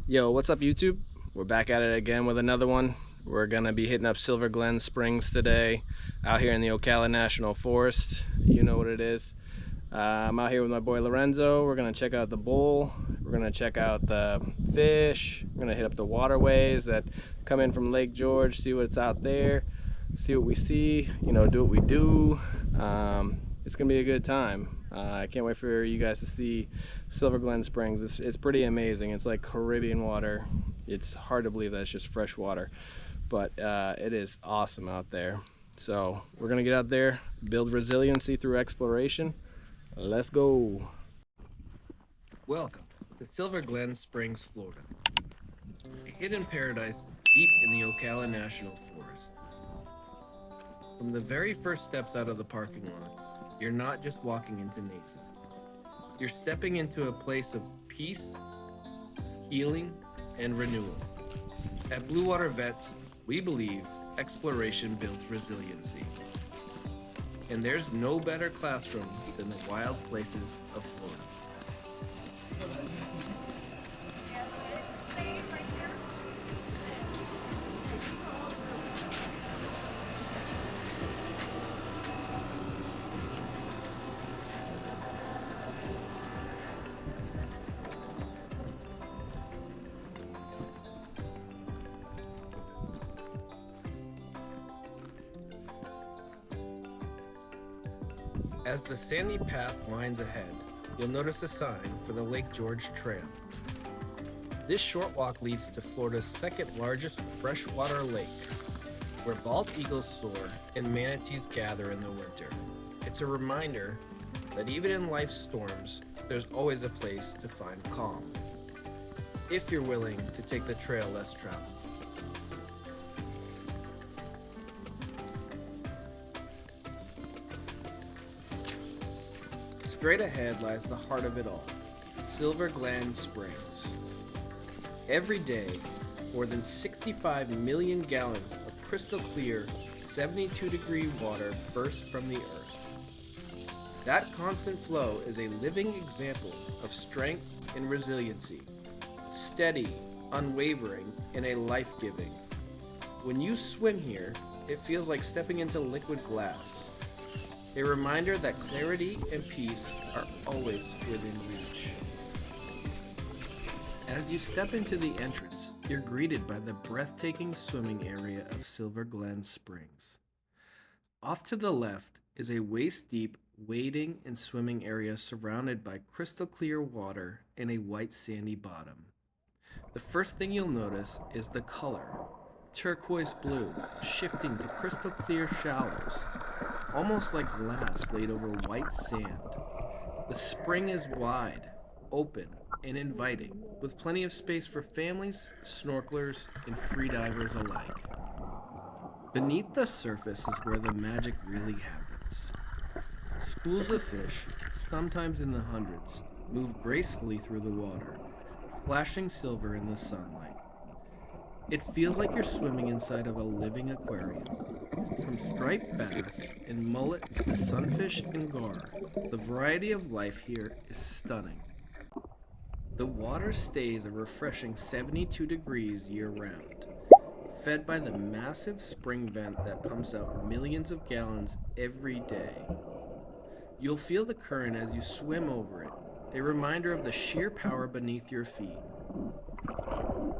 Yo, what's up YouTube? We're back at it again with another one. We're gonna be hitting up Silver Glen Springs today, out here in the Ocala National Forest. You know what it is. I'm out here with my boy Lorenzo. We're gonna check out the bowl. We're gonna check out the fish. We're gonna hit up the waterways that come in from Lake George, see what's out there, see what we see, do what we do. It's gonna be a good time. I can't wait for you guys to see Silver Glen Springs. It's pretty amazing. It's like Caribbean water. It's hard to believe that it's just fresh water, but it is awesome out there. So we're gonna get out there, build resiliency through exploration. Let's go. Welcome to Silver Glen Springs, Florida, a hidden paradise deep in the Ocala National Forest. From the very first steps out of the parking lot, you're not just walking into nature. You're stepping into a place of peace, healing, and renewal. At BlueWater Vets, we believe exploration builds resiliency. And there's no better classroom than the wild places of Florida. As the sandy path winds ahead, you'll notice a sign for the Lake George Trail. This short walk leads to Florida's second largest freshwater lake, where bald eagles soar and manatees gather in the winter. It's a reminder that even in life's storms, there's always a place to find calm, if you're willing to take the trail less traveled. Straight ahead lies the heart of it all, Silver Glen Springs. Every day, more than 65 million gallons of crystal clear, 72-degree water burst from the earth. That constant flow is a living example of strength and resiliency, steady, unwavering, and a life-giving. When you swim here, it feels like stepping into liquid glass. A reminder that clarity and peace are always within reach. As you step into the entrance, you're greeted by the breathtaking swimming area of Silver Glen Springs. Off to the left is a waist-deep wading and swimming area surrounded by crystal clear water and a white sandy bottom. The first thing you'll notice is the color, turquoise blue, shifting to crystal clear shallows, almost like glass laid over white sand. The spring is wide, open, and inviting, with plenty of space for families, snorkelers, and freedivers alike. Beneath the surface is where the magic really happens. Schools of fish, sometimes in the hundreds, move gracefully through the water, flashing silver in the sunlight. It feels like you're swimming inside of a living aquarium. From striped bass and mullet to sunfish and gar, the variety of life here is stunning. The water stays a refreshing 72 degrees year-round, fed by the massive spring vent that pumps out millions of gallons every day. You'll feel the current as you swim over it, a reminder of the sheer power beneath your feet.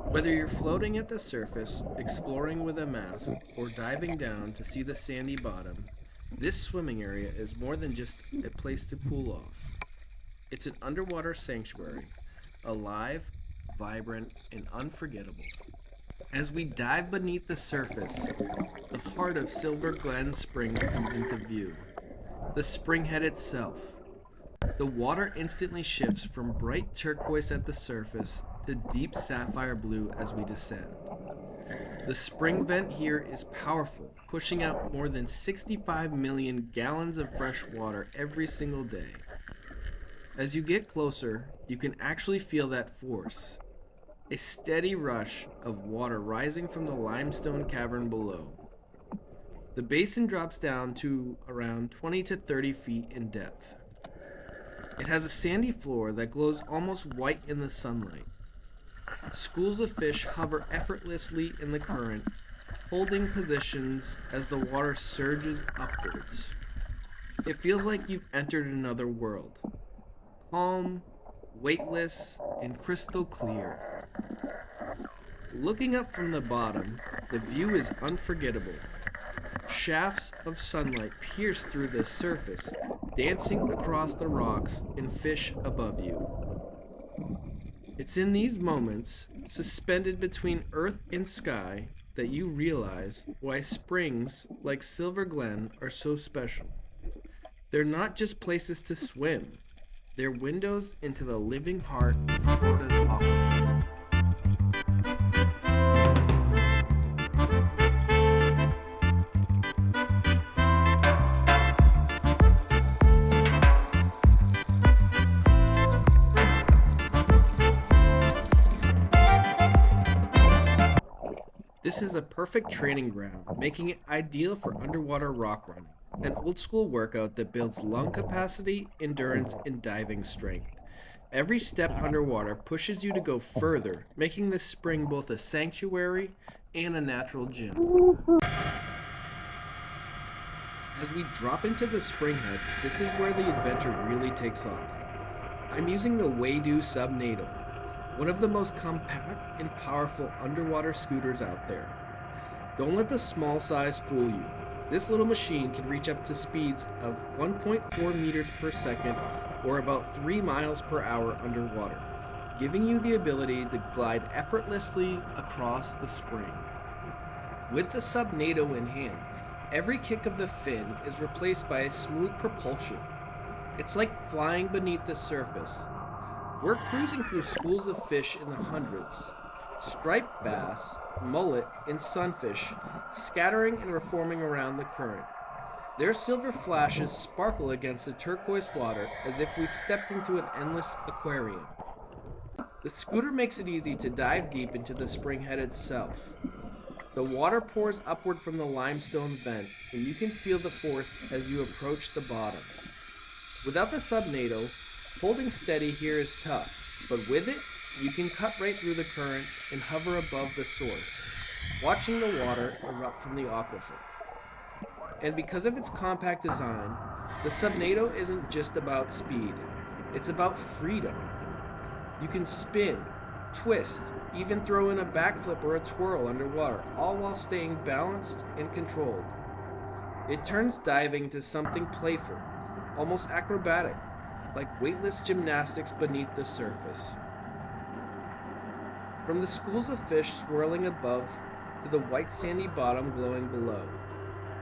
Whether you're floating at the surface, exploring with a mask, or diving down to see the sandy bottom, this swimming area is more than just a place to cool off. It's an underwater sanctuary, alive, vibrant, and unforgettable. As we dive beneath the surface, the heart of Silver Glen Springs comes into view. The springhead itself. The water instantly shifts from bright turquoise at the surface to deep sapphire blue as we descend. The spring vent here is powerful, pushing out more than 65 million gallons of fresh water every single day. As you get closer, you can actually feel that force, a steady rush of water rising from the limestone cavern below. The basin drops down to around 20 to 30 feet in depth. It has a sandy floor that glows almost white in the sunlight. Schools of fish hover effortlessly in the current, holding positions as the water surges upwards. It feels like you've entered another world. Calm, weightless, and crystal clear. Looking up from the bottom, the view is unforgettable. Shafts of sunlight pierce through the surface, dancing across the rocks and fish above you. It's in these moments, suspended between earth and sky, that you realize why springs like Silver Glen are so special. They're not just places to swim, they're windows into the living heart of Florida's aquifer. This is a perfect training ground, making it ideal for underwater rock running, an old school workout that builds lung capacity, endurance, and diving strength. Every step underwater pushes you to go further, making this spring both a sanctuary and a natural gym. As we drop into the spring head, this is where the adventure really takes off. I'm using the Waydoo Subnado, one of the most compact and powerful underwater scooters out there. Don't let the small size fool you. This little machine can reach up to speeds of 1.4 meters per second or about 3 miles per hour underwater, giving you the ability to glide effortlessly across the spring. With the Subnado in hand, every kick of the fin is replaced by a smooth propulsion. It's like flying beneath the surface. We're cruising through schools of fish in the hundreds. Striped bass, mullet, and sunfish scattering and reforming around the current. Their silver flashes sparkle against the turquoise water as if we've stepped into an endless aquarium. The scooter makes it easy to dive deep into the springhead itself. The water pours upward from the limestone vent, and you can feel the force as you approach the bottom. Without the Subnado, holding steady here is tough, but with it, you can cut right through the current and hover above the source, watching the water erupt from the aquifer. And because of its compact design, the Subnado isn't just about speed, it's about freedom. You can spin, twist, even throw in a backflip or a twirl underwater, all while staying balanced and controlled. It turns diving to something playful, almost acrobatic, like weightless gymnastics beneath the surface. From the schools of fish swirling above to the white sandy bottom glowing below,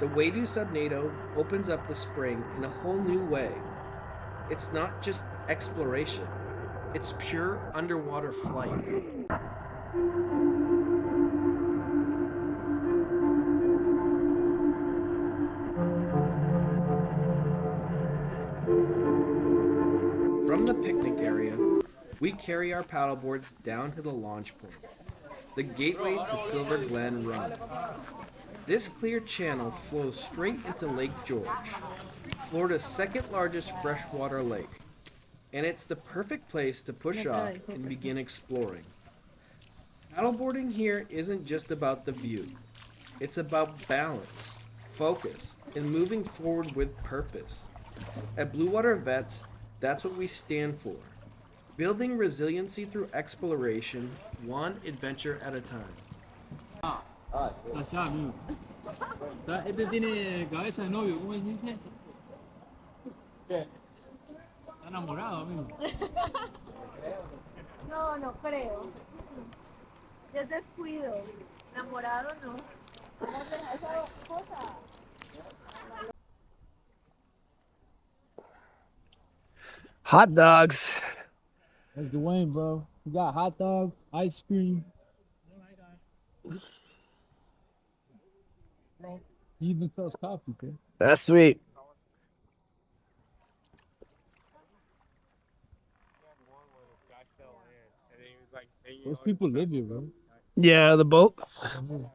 the Waydoo Subnado opens up the spring in a whole new way. It's not just exploration, it's pure underwater flight. From the picnic area, we carry our paddleboards down to the launch point, the gateway to Silver Glen Run. This clear channel flows straight into Lake George, Florida's second largest freshwater lake, and it's the perfect place to push off and begin exploring. Paddleboarding here isn't just about the view, it's about balance, focus, and moving forward with purpose. At BlueWater Vets, that's what we stand for. Building resiliency through exploration, one adventure at a time. Allá, amigo. Este tiene cabeza de novio, ¿cómo se dice? ¿Qué? Está enamorado, amigo. No, no creo. Es descuido. Enamorado no. Esa cosa. Hot dogs. That's Dwayne, bro. We got hot dogs, ice cream. He even sells coffee, kid. That's sweet. Those people live here, bro. Yeah, the boat. All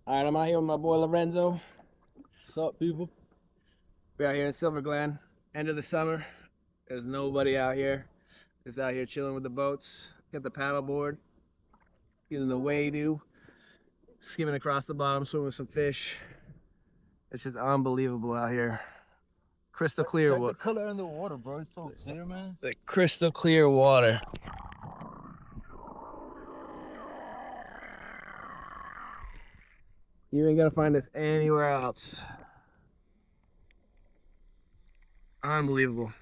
right, I'm out here with my boy Lorenzo. What's up, people? We're out here in Silver Glen, end of the summer. There's nobody out here. Just out here chilling with the boats. Got the paddleboard. Using the Waydoo. Skimming across the bottom, swimming with some fish. It's just unbelievable out here. Crystal clear water. The color in the water, bro. It's so clear, man. The crystal clear water. You ain't gonna find this anywhere else. Unbelievable.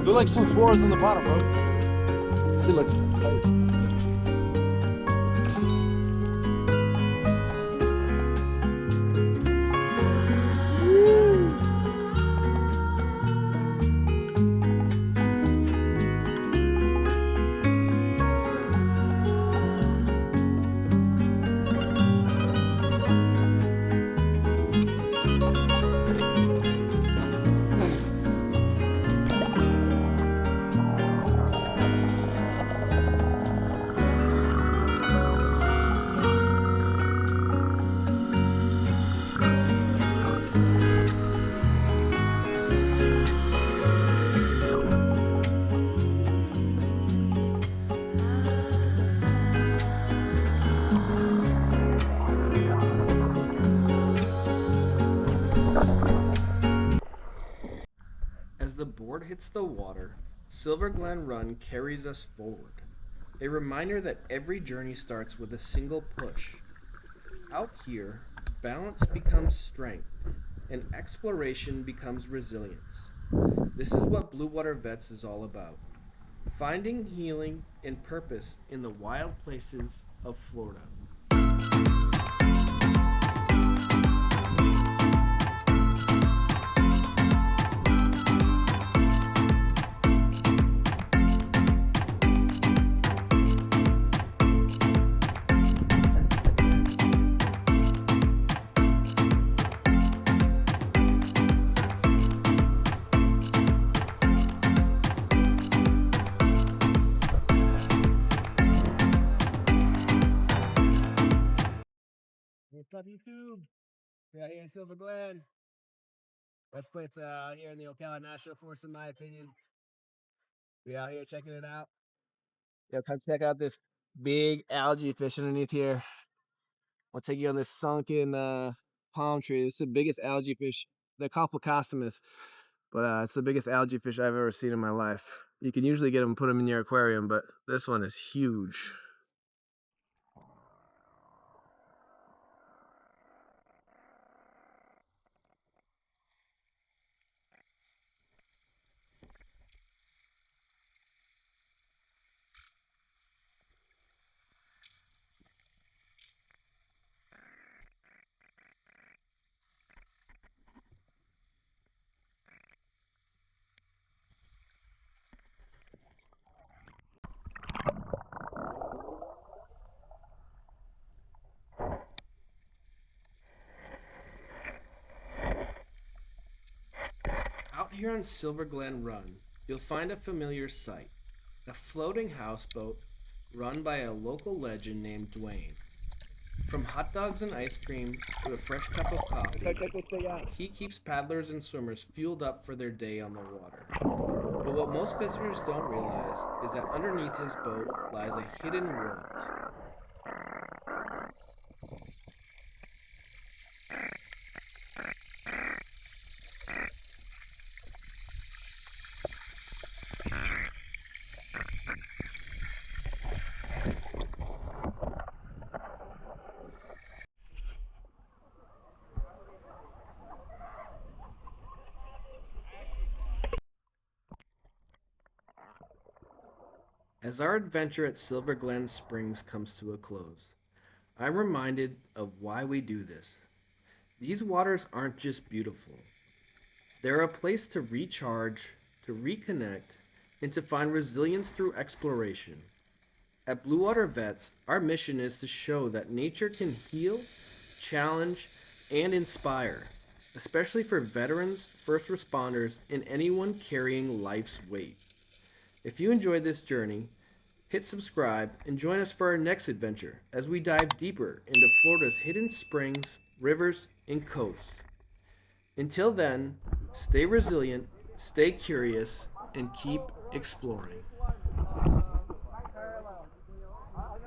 There like some floors on the bottom, bro. It looks tight. As the board hits the water, Silver Glen Run carries us forward. A reminder that every journey starts with a single push. Out here, balance becomes strength, and exploration becomes resilience. This is what BlueWater Vets is all about. Finding healing and purpose in the wild places of Florida. What's up, YouTube? We're out here in Silver Glen. Best place out here in the Ocala National Forest, in my opinion. We out here checking it out. Yeah, time to check out this big algae fish underneath here. I'll take you on this sunken palm tree. This is the biggest algae fish. They're called Plecostomus, but it's the biggest algae fish I've ever seen in my life. You can usually get them and put them in your aquarium, but this one is huge. Out here on Silver Glen Run, you'll find a familiar sight, a floating houseboat run by a local legend named Dwayne. From hot dogs and ice cream to a fresh cup of coffee, he keeps paddlers and swimmers fueled up for their day on the water. But what most visitors don't realize is that underneath his boat lies a hidden world. As our adventure at Silver Glen Springs comes to a close, I'm reminded of why we do this. These waters aren't just beautiful. They're a place to recharge, to reconnect, and to find resilience through exploration. At BlueWater Vets, our mission is to show that nature can heal, challenge, and inspire, especially for veterans, first responders, and anyone carrying life's weight. If you enjoyed this journey, hit subscribe and join us for our next adventure as we dive deeper into Florida's hidden springs, rivers, and coasts. Until then, stay resilient, stay curious, and keep exploring.